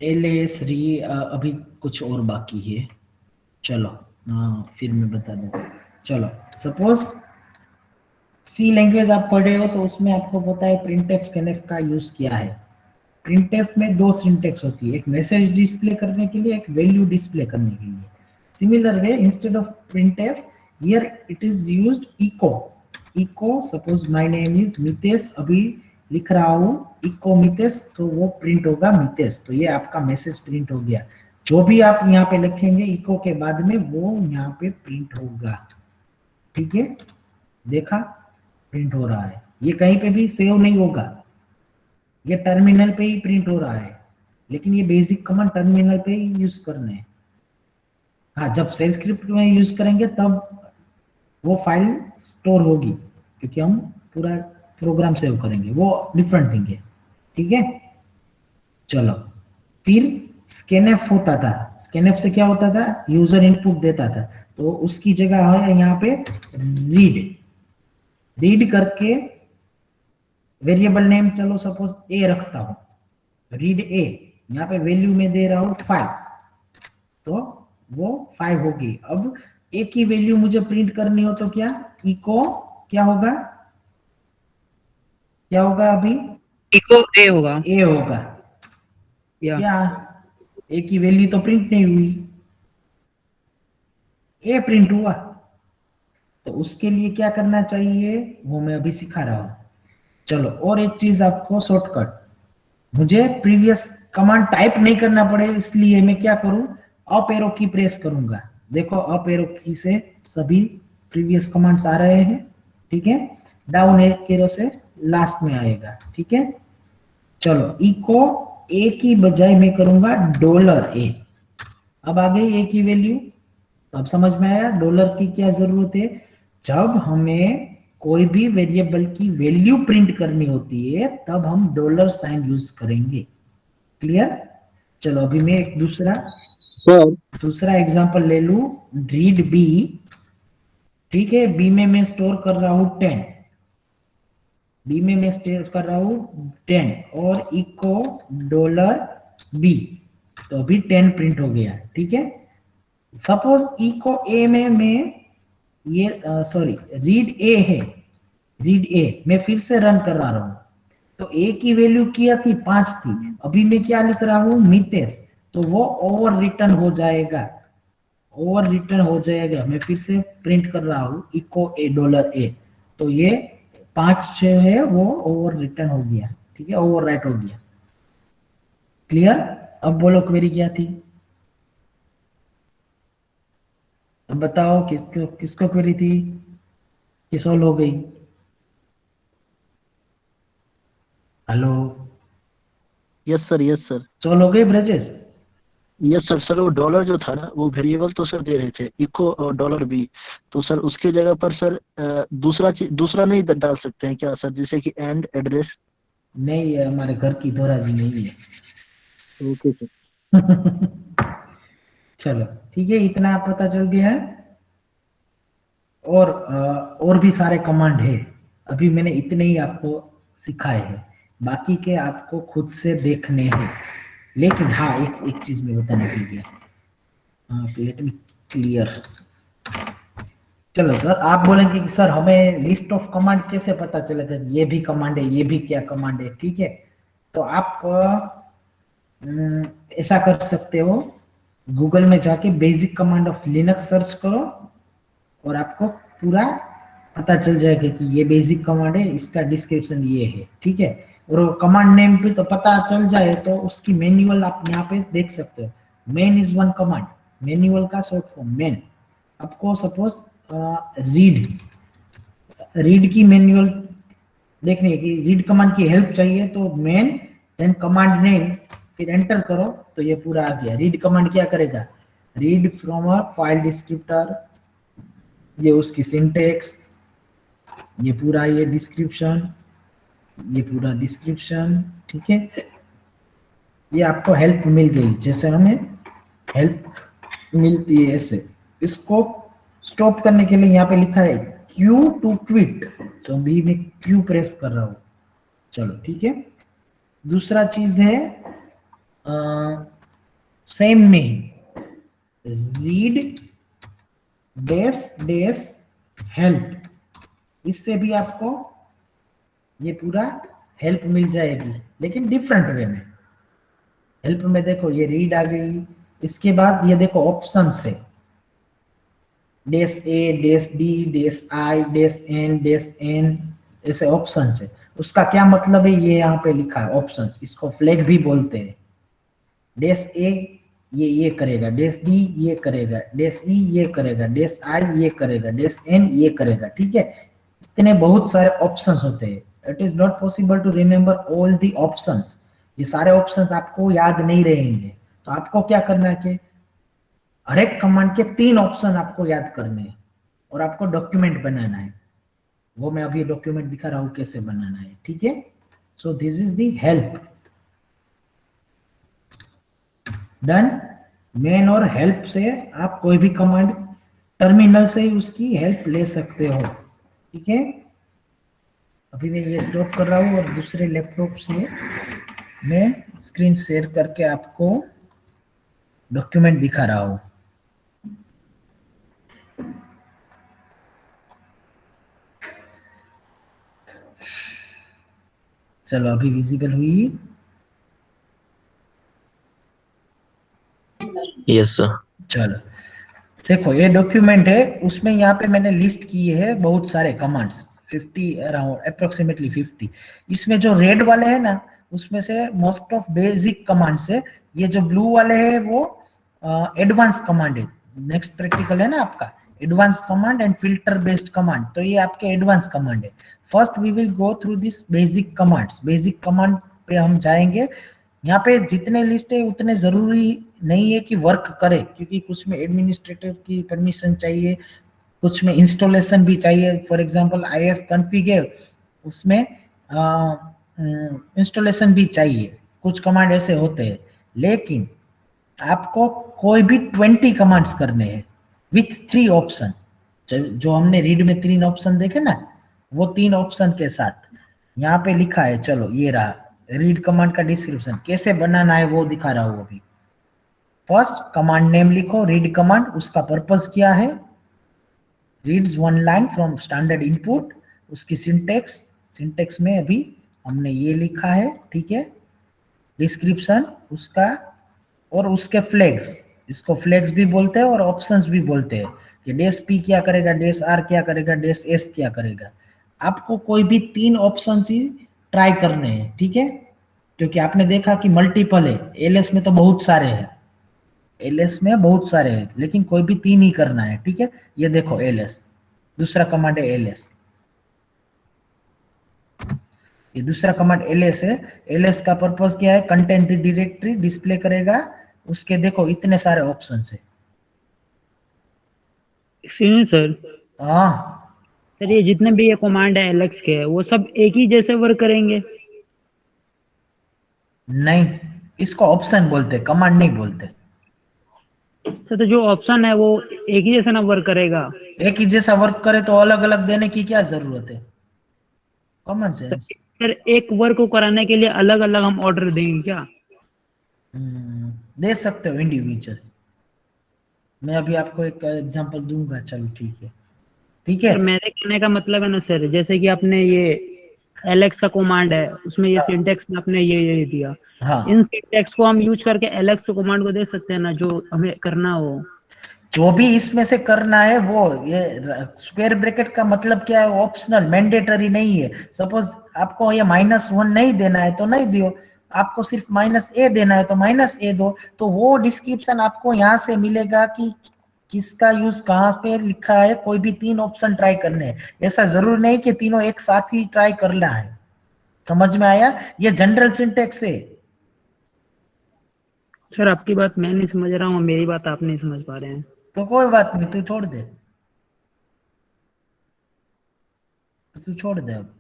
ls री अभी कुछ और बाकी है, चलो फिर मैं बता दूं। चलो सपोज सी लैंग्वेज आप पढ़े हो तो उसमें आपको पता है printf scanf का यूज किया है। printf में दो सिंटेक्स होती है, एक मैसेज डिस्प्ले करने के लिए, एक वैल्यू डिस्प्ले करने के लिए। Similar way instead of printf here it is used echo, echo, suppose my name is Mitesh, अभी लिख रहा हूं इको मितेश, तो वो प्रिंट होगा मितेश, तो ये आपका मैसेज प्रिंट हो गया। जो भी आप यहाँ पे लिखेंगे इको के बाद में वो यहाँ पे प्रिंट होगा। ठीक है, देखा प्रिंट हो रहा है, ये कहीं पे भी सेव नहीं होगा, ये टर्मिनल पे ही प्रिंट हो रहा है, लेकिन ये बेसिक कमांड टर्मिनल पे ही यूज करने हैं। हाँ, जब शेल स्क्रिप्ट में यूज करेंगे तब वो फाइल स्टोर होगी, क्योंकि हम पूरा प्रोग्राम सेव करेंगे, वो डिफरेंट थिंग है। ठीक है, चलो फिर स्कैनएफ होता था। स्कैनएफ से क्या होता था, यूजर इनपुट देता था, तो उसकी जगह है यहाँ पे रीड करके वेरिएबल नेम चलो सपोज ए रखता हूं, रीड ए, यहाँ पे वैल्यू में दे रहा हूं 5, तो वो 5 होगी। अब ए की वैल्यू मुझे प्रिंट करनी हो तो क्या, इको क्या होगा, क्या होगा अभी, इको ए होगा, ए होगा क्या, ए की वैल्यू तो प्रिंट नहीं हुई, ए प्रिंट हुआ, तो उसके लिए क्या करना चाहिए वो मैं अभी सिखा रहा हूं। चलो और एक चीज आपको शॉर्टकट, मुझे प्रीवियस कमांड टाइप नहीं करना पड़े इसलिए मैं क्या करूं, अप एरो की प्रेस करूंगा। देखो अप एरो की से सभी प्रीवियस कमांड्स आ रहे हैं। ठीक है, डाउन एरो से लास्ट में आएगा। ठीक है, चलो इको ए की बजाय मैं करूंगा $a। अब आ गई ए की वैल्यू, अब समझ में आया डॉलर की क्या जरूरत है, जब हमें कोई भी वेरिएबल की वैल्यू प्रिंट करनी होती है तब हम $साइन यूज करेंगे। क्लियर, चलो अभी मैं एक दूसरा एग्जांपल ले लू, रीड बी। ठीक है, बी में मैं स्टोर कर रहा हूं 10, बी में मैं स्टोर कर रहा हूं 10 और इको $b, तो अभी 10 प्रिंट हो गया। ठीक है, सपोज इको ए में मैं ये सॉरी रीड ए है, रीड ए मैं फिर से रन कर रहा हूं, तो ए की वैल्यू क्या थी 5 थी, अभी मैं क्या लिख रहा हूं मितेश, तो वो ओवर रिटर्न हो जाएगा, ओवर रिटर्न हो जाएगा। मैं फिर से प्रिंट कर रहा हूं इको ए $a, तो ये 5 है वो ओवर रिटर्न हो गया। ठीक है, ओवर राइट हो गया। क्लियर, अब बोलो क्वेरी क्या थी, अब बताओ किसको क्वेरी थी कि सॉल्व हो गई। Hello, yes sir, yes sir, solve हो गई ब्रजेश। Yes sir. सर वो डॉलर जो था ना, वो वेरिएबल तो सर दे रहे थे इको और $b, तो सर उसके जगह पर सर दूसरा नहीं डाल सकते हैं क्या सर, जैसे कि एंड एड्रेस? नहीं, ये हमारे घर की दोराजी नहीं है। Okay sir. चलो ठीक है, इतना पता चल गया है। और भी सारे कमांड है, अभी मैंने इतने ही आपको सिखाए हैं, बाकी के आपको खुद से देखने हैं। लेकिन हाँ, एक चीज में बताने के लिए, लेट मी क्लियर। चलो सर, आप बोलेंगे कि सर हमें लिस्ट ऑफ कमांड कैसे पता चलेगा, ये भी कमांड है, ये भी क्या कमांड है। ठीक है, तो आप ऐसा कर सकते हो, गूगल में जाके basic command of Linux search करो और आपको पूरा पता चल जाएगा कि ये बेसिक कमांड है, इसका डिस्क्रिप्शन ये है। ठीक है, और कमांड नेम भी तो पता चल जाए तो उसकी मैनुअल आप यहाँ पे देख सकते हो। Main is one command, manual का शॉर्ट फॉर्म मेन। आपको सपोज रीड की मैनुअल देखने की, रीड कमांड की हेल्प चाहिए तो मेन देन कमांड नेम, फिर एंटर करो तो ये पूरा आ गया। रीड कमांड क्या करेगा, read from a file descriptor, ये उसकी सिंटेक्स, ये पूरा ये डिस्क्रिप्शन, ये पूरा डिस्क्रिप्शन। ठीक है, ये आपको हेल्प मिल गई, जैसे हमें हेल्प मिलती है ऐसे। इसको स्टॉप करने के लिए यहाँ पे लिखा है Q टू क्विट, तो अभी मैं Q प्रेस कर रहा हूं। चलो ठीक है, दूसरा चीज है सेम में रीड डेस हेल्प, इससे भी आपको ये पूरा हेल्प मिल जाएगी, लेकिन डिफरेंट वे में। हेल्प में देखो ये रीड आ गई, इसके बाद ये देखो ऑप्शन से, डेस ए, डेस डी, डेस आई, डेस एन, ऐसे ऑप्शन है। उसका क्या मतलब है ये यहाँ पे लिखा है ऑप्शंस, इसको फ्लैग भी बोलते हैं। डेस ए ये करेगा, डेस डी ये करेगा, डेस ई ये करेगा, डेस आई ये करेगा, डेस एन ये करेगा, ठीक है। इतने बहुत सारे ऑप्शंस होते हैं, it is not possible to remember all the options. ये सारे ऑप्शंस आपको याद नहीं रहेंगे, तो आपको क्या करना है कि हर एक कमांड के 3 ऑप्शन आपको याद करने हैं और आपको डॉक्यूमेंट बनाना है। वो मैं अभी डॉक्यूमेंट दिखा रहा हूं कैसे बनाना है, ठीक है। So this is the help done. Main और हेल्प से आप कोई भी कमांड टर्मिनल से ही उसकी हेल्प ले सकते हो, ठीक है। अभी मैं ये स्टॉप कर रहा हूं और दूसरे लैपटॉप से मैं स्क्रीन शेयर करके आपको डॉक्यूमेंट दिखा रहा हूं। चलो अभी विजिबल हुई? Yes sir. चलो देखो ये डॉक्यूमेंट है, उसमें यहाँ पे मैंने लिस्ट किए है बहुत सारे कमांड्स, 50 अराउंड अप्रोक्सीमेटली 50। इसमें जो रेड वाले हैं ना, उसमें से मोस्ट ऑफ बेसिक कमांड्स है। ये जो ब्लू वाले हैं वो एडवांस कमांड है। नेक्स्ट प्रैक्टिकल है ना आपका advance command and filter based command, तो ये आपके एडवांस कमांड है। First we will go through this basic commands. Basic command पे हम जाएंगे। यहाँ पे जितने लिस्ट है उतने जरूरी नहीं है कि वर्क करे, क्योंकि कुछ में एडमिनिस्ट्रेटर की परमिशन चाहिए, कुछ में इंस्टॉलेशन भी चाहिए। फॉर एग्जांपल IF कॉन्फ़िगर, उसमें इंस्टॉलेशन भी चाहिए। कुछ कमांड ऐसे होते हैं, लेकिन आपको कोई भी 20 कमांड्स करने हैं विथ 3 ऑप्शन। जो हमने रीड में 3 ऑप्शन देखे ना, वो 3 ऑप्शन के साथ यहाँ पे लिखा है। चलो ये रहा रीड कमांड का डिस्क्रिप्शन, कैसे बनाना है वो दिखा रहा हूँ अभी। फर्स्ट कमांड नेम लिखो, रीड कमांड, उसका पर्पस क्या है, reads 1 line from standard input. उसकी सिंटेक्स में अभी हमने ये लिखा है, ठीक है। डिस्क्रिप्शन उसका और उसके फ्लैग्स, इसको फ्लैग्स भी बोलते हैं और ऑप्शंस भी बोलते हैं कि डेस पी क्या करेगा, डेस आर क्या करेगा, डेस एस क्या करेगा। आपको कोई भी 3 ऑप्शन ही ट्राई करने हैं, ठीक है, क्योंकि आपने देखा कि मल्टीपल है। एलएस में तो बहुत सारे हैं, एलएस में बहुत सारे हैं, लेकिन कोई भी 3 ही करना है, ठीक है। ये देखो एलएस, दूसरा कमांड है एलएस, ये दूसरा कमांड एलएस है। एलएस का पर्पस क्या है, कंटेंट डायरेक्टरी डिस्प्ले करेगा। उसके देखो इतने सारे ऑप्शन है। सर हाँ सर, ये जितने भी ये कमांड है एलेक्स के, वो सब एक ही जैसे वर्क करेंगे? नहीं, इसको ऑप्शन बोलते, कमांड नहीं बोलते। सर तो जो ऑप्शन है वो एक ही जैसा ना वर्क करेगा? एक ही जैसा वर्क करे तो अलग अलग देने की क्या जरूरत है, कॉमन सेंस। सर एक वर्क को कराने के लिए अलग अलग हम ऑर्डर देंगे क्या? दे सकते हो इंडिविजुअल। मैं अभी आपको एक एग्जांपल दूंगा, चलो ठीक है, ठीक है। मेरे कहने का मतलब है ना सर, जैसे कि आपने ये एलेक्स का कमांड है, उसमें ये सिंटेक्स में आपने ये दिया। हाँ। इन सिंटेक्स को हम यूज करके एलेक्स के कमांड को दे सकते हैं ना, जो हमें करना हो। जो भी इसमें से करना है वो, ये स्क्वायर ब्रैकेट का मतलब क्या है, ऑप्शनल, मैंडेटरी नहीं है। सपोज आपको ये -1 नहीं देना है तो नहीं दियो, आपको सिर्फ -a देना है तो -a दो। तो वो डिस्क्रिप्शन आपको यहाँ से मिलेगा कि किसका यूज कहाँ पे लिखा है। कोई भी 3 ऑप्शन ट्राई करने हैं, ऐसा जरूरी नहीं कि तीनों एक साथ ही ट्राई करना है। समझ में आया? ये जनरल सिंटेक्स है। सर आपकी बात मैं नहीं समझ रहा हूँ, मेरी बात आप नहीं समझ पा रहे हैं। तो कोई बात नहीं, तू छोड़ दे, तू छोड़ दे। अब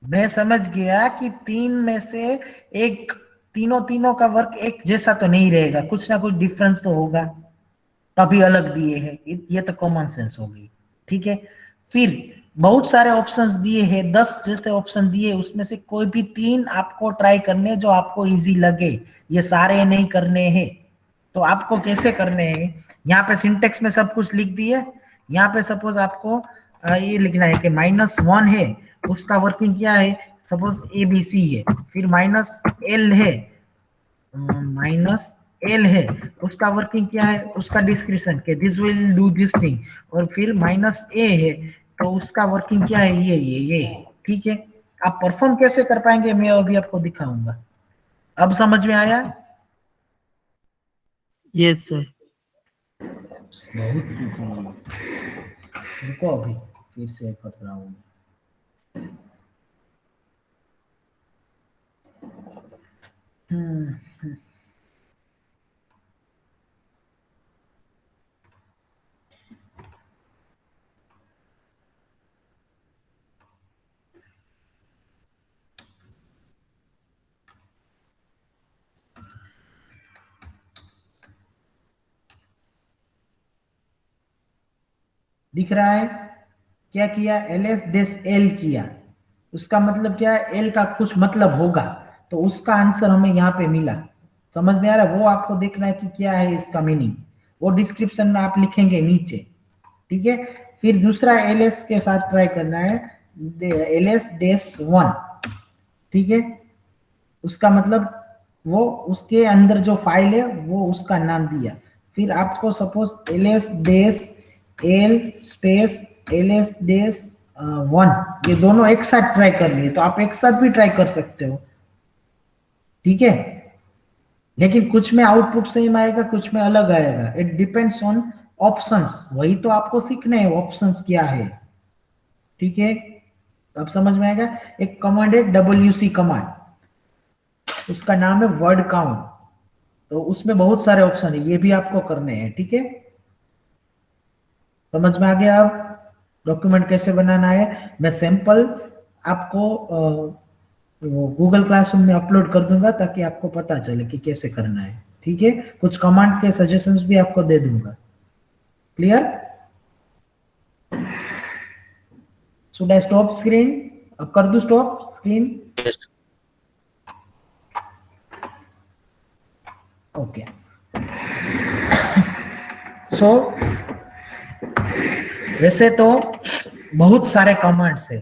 मैं समझ गया कि 3 में से एक, तीनों का वर्क एक जैसा तो नहीं रहेगा, कुछ ना कुछ डिफरेंस तो होगा, तभी अलग दिए हैं। ये तो कॉमन सेंस हो गई, ठीक है। फिर बहुत सारे ऑप्शंस दिए हैं, 10 जैसे ऑप्शन दिए, उसमें से कोई भी 3 आपको ट्राई करने जो आपको इजी लगे। ये सारे नहीं करने हैं। तो आपको कैसे करने हैं, यहाँ पे सिंटेक्स में सब कुछ लिख दिए। यहाँ पे सपोज आपको ये लिखना है कि -1 है, उसका वर्किंग क्या है, सपोज ABC है, फिर -L है, एल है उसका वर्किंग क्या है, उसका डिस्क्रिप्शन के this will do this thing, और फिर माइनस ए है तो उसका वर्किंग क्या है, ये है। ठीक है, आप परफॉर्म कैसे कर पाएंगे मैं अभी आपको दिखाऊंगा। अब समझ में आया? Yes sir. बहुत इजी है। रुको अभी फिर से कर रहा हूँ। दिख रहा है क्या किया, ls-l किया, उसका मतलब क्या है, l का कुछ मतलब होगा तो उसका आंसर हमें यहाँ पे मिला। समझ में आ रहा है? वो आपको देखना है कि क्या है इसका मीनिंग, वो डिस्क्रिप्शन में आप लिखेंगे नीचे। ठीक है, फिर दूसरा ls के साथ ट्राई करना है, ls-1। ठीक है, उसका मतलब वो उसके अंदर जो फाइल है वो उसका नाम दिया। फिर आपको सपोज ls-l स्पेस ls-1 ये दोनों एक साथ ट्राई करनी है तो आप एक साथ भी ट्राई कर सकते हो। ठीक है, लेकिन कुछ में आउटपुट सेम आएगा, कुछ में अलग आएगा। इट डिपेंड्स ऑन ऑप्शंस, वही तो आपको सीखने हैं ऑप्शंस क्या है। ठीक है, अब समझ में आएगा। एक कमांड है wc कमांड, उसका नाम है वर्ड काउंट, तो उसमें बहुत सारे ऑप्शन है, ये भी आपको करने हैं। ठीक है, समझ में आ गया? अब डॉक्यूमेंट कैसे बनाना है मैं सैंपल आपको गूगल क्लासरूम में अपलोड कर दूंगा ताकि आपको पता चले कि कैसे करना है। ठीक है, कुछ कमांड के सजेशंस भी आपको दे दूंगा। Clear? Should I stop screen? अब कर दूं स्टॉप स्क्रीन? ओके, सो वैसे तो बहुत सारे कमांड्स है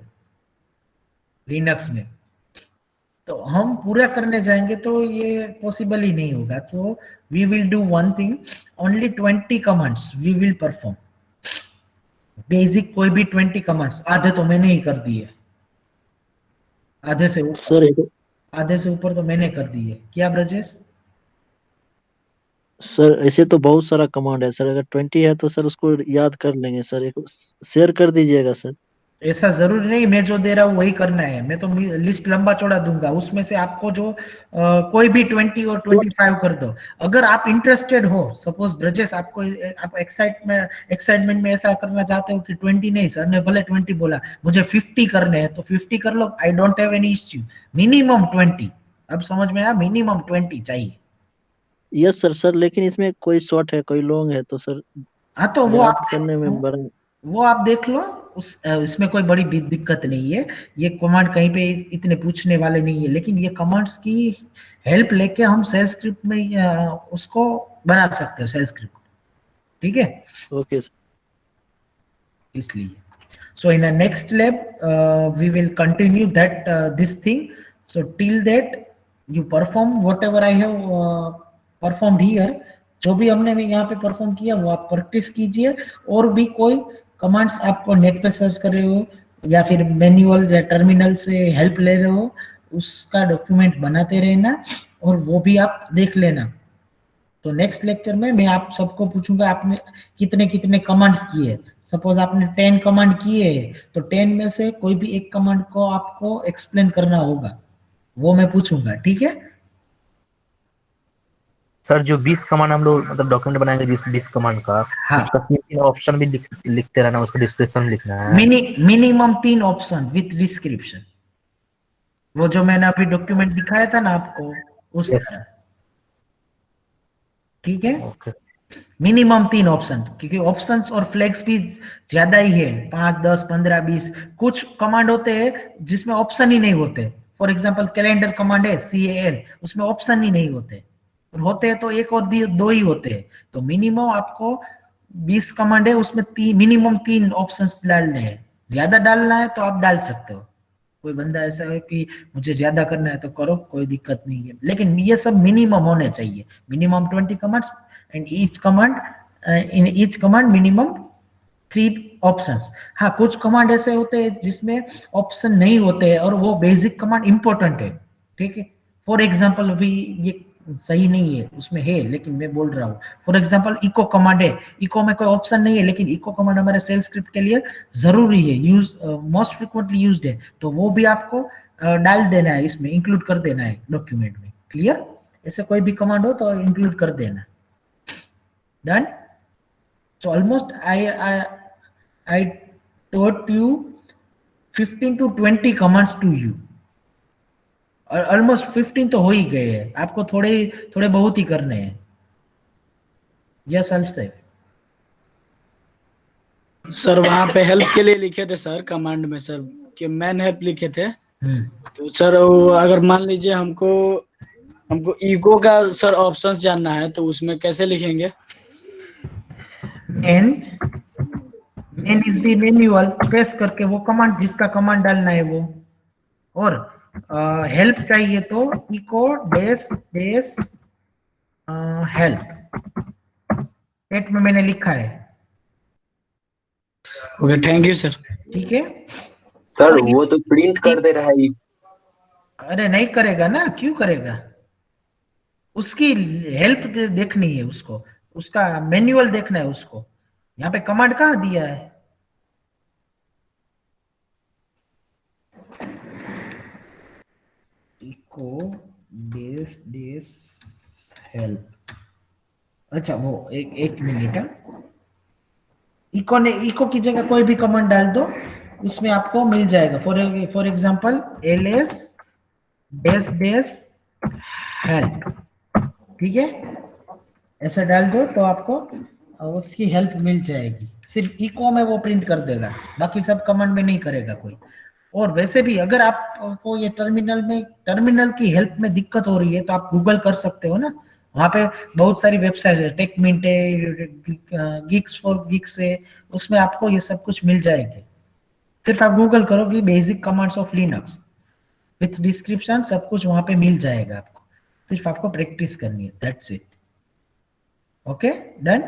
लिनक्स में, तो हम पूरा करने जाएंगे तो ये पॉसिबल ही नहीं होगा। तो we will do one thing, only 20 commands we will perform. Basic कोई भी 20 कमांड्स, आधे तो मैंने ही कर दिए, आधे से ऊपर तो मैंने कर दिए। क्या ब्रजेश? सर ऐसे तो बहुत सारा कमांड है सर, अगर 20 है तो सर उसको याद कर लेंगे सर, एक शेयर कर दीजिएगा सर। ऐसा जरूरी नहीं मैं जो दे रहा हूँ वही करना है, मैं तो लिस्ट लंबा चौड़ा दूंगा, उसमें से आपको जो कोई भी 20 और 25 कर दो। अगर आप इंटरेस्टेड हो, सपोज ब्रजेश आपको आप एक्साइटमेंट में ऐसा करना चाहते हो कि 20 नहीं, सर ने भले 20 बोला, मुझे 50 करने हैं तो 50 कर लो, I don't have any issue. Minimum 20, अब समझ में आया, मिनिमम 20 चाहिए। Yes sir. सर लेकिन इसमें कोई शॉर्ट है कोई लॉन्ग है तो सर हाँ तो वो आप करने में बड़ा वो आप देख लो, इसमें कोई बड़ी दिक्कत नहीं है। ये कमांड कहीं पे इतने पूछने वाले नहीं है, लेकिन ये कमांड्स की हेल्प लेके हम सेल स्क्रिप्ट में उसको बना सकते हैं, सेल स्क्रिप्ट। ठीक है, ओके इसलिए so in a next lab we will continue that this thing, so till that you perform whatever I have performed here। जो भी हमने यहाँ पे परफॉर्म किया वो आप प्रैक्टिस कीजिए, और भी कोई कमांड्स आपको नेट पे सर्च कर रहे हो या फिर मैनुअल या टर्मिनल से हेल्प ले रहे हो, उसका डॉक्यूमेंट बनाते रहना और वो भी आप देख लेना। तो नेक्स्ट लेक्चर में मैं आप सबको पूछूंगा आपने कितने कितने कमांड्स किए। सपोज आपने 10 कमांड किए तो 10 में से कोई भी एक कमांड को आपको एक्सप्लेन करना होगा, वो मैं पूछूंगा। ठीक है सर, जो 20 कमांड हम लोग मतलब डॉक्यूमेंट बनाएंगे जिस 20 कमांड का, हाँ, उसका 3 ऑप्शन भी लिखते रहना, उसका डिस्क्रिप्शन लिखना है। मिनिमम 3 ऑप्शन विथ डिस्क्रिप्शन, वो जो मैंने अभी डॉक्यूमेंट दिखाया था ना आपको उस तरह। ठीक है, मिनिमम 3 ऑप्शन, क्योंकि ऑप्शंस और फ्लैग्स भी ज्यादा ही है, 5, 10, 15, 20। कुछ कमांड होते हैं जिसमें ऑप्शन ही नहीं होते। फॉर एग्जांपल कैलेंडर कमांड है CAL, उसमें ऑप्शन ही नहीं होते, और होते हैं तो 1 और 2 ही होते हैं। तो मिनिमम आपको 20 कमांड है, उसमें मिनिमम 3 ऑप्शंस डालने हैं। ज्यादा डालना है तो आप डाल सकते हो, कोई बंदा ऐसा है कि मुझे ज्यादा करना है तो करो, कोई दिक्कत नहीं है, लेकिन ये सब मिनिमम होने चाहिए, minimum 20 commands and each command in each command minimum 3 options. हाँ, कुछ कमांड ऐसे होते हैं जिसमें ऑप्शन नहीं होते हैं और वो बेसिक कमांड इंपॉर्टेंट है, ठीक है। फॉर एग्जांपल अभी ये सही नहीं है, उसमें है लेकिन मैं बोल रहा हूँ, फॉर एग्जांपल इको कमांड है, इको में कोई ऑप्शन नहीं है लेकिन इको कमांड हमारे सेल स्क्रिप्ट के लिए जरूरी है, यूज मोस्ट फ्रिक्वेंटली यूज्ड है, तो वो भी आपको डाल देना है, इसमें इंक्लूड कर देना है डॉक्यूमेंट में। क्लियर? ऐसे कोई भी कमांड हो तो इंक्लूड कर देना। Done? So almost I taught you 15 to 20 commands to you. Almost 15 तो हो ही गए हैं, आपको थोड़े बहुत ही करने हैं। Yes, Alsaif. सर वहाँ पे हेल्प के लिए लिखे थे सर कमांड में सर कि मैन हेल्प लिखे थे, तो सर वो अगर मान लीजिए हमको ईगो का सर ऑप्शंस जानना है तो उसमें कैसे लिखेंगे? N is the manual, press करके वो कमांड जिसका कमांड डालना है वो, और हेल्प चाहिए तो इको डेस हेल्प, टेट में मैंने लिखा है। Okay, thank you sir. ठीक है सर वो तो प्रिंट कर दे रहा है। अरे नहीं करेगा ना, क्यों करेगा? उसकी हेल्प देखनी है उसको, उसका मैनुअल देखना है उसको। यहाँ पे कमांड कहाँ दिया है? इको डेस हेल्प। अच्छा वो एक मिनट है, इको की जगह कोई भी कमांड डाल दो, उसमें आपको मिल जाएगा। For example ls dash help, ठीक है, ऐसा डाल दो तो आपको उसकी हेल्प मिल जाएगी। सिर्फ इको में वो प्रिंट कर देगा, बाकी सब कमांड में नहीं करेगा कोई। और वैसे भी अगर आपको ये टर्मिनल की हेल्प में दिक्कत हो रही है तो आप गूगल कर सकते हो ना, वहाँ पे बहुत सारी वेबसाइट है, टेकमिंट है, गिग्स फॉर गिग्स है, उसमें आपको ये सब कुछ मिल जाएंगे। सिर्फ आप गूगल करोगे basic commands of Linux with description, सब कुछ वहाँ पे मिल जाएगा आपको, सिर्फ आपको प्रैक्टिस करनी है, दैट्स इट। Okay, done.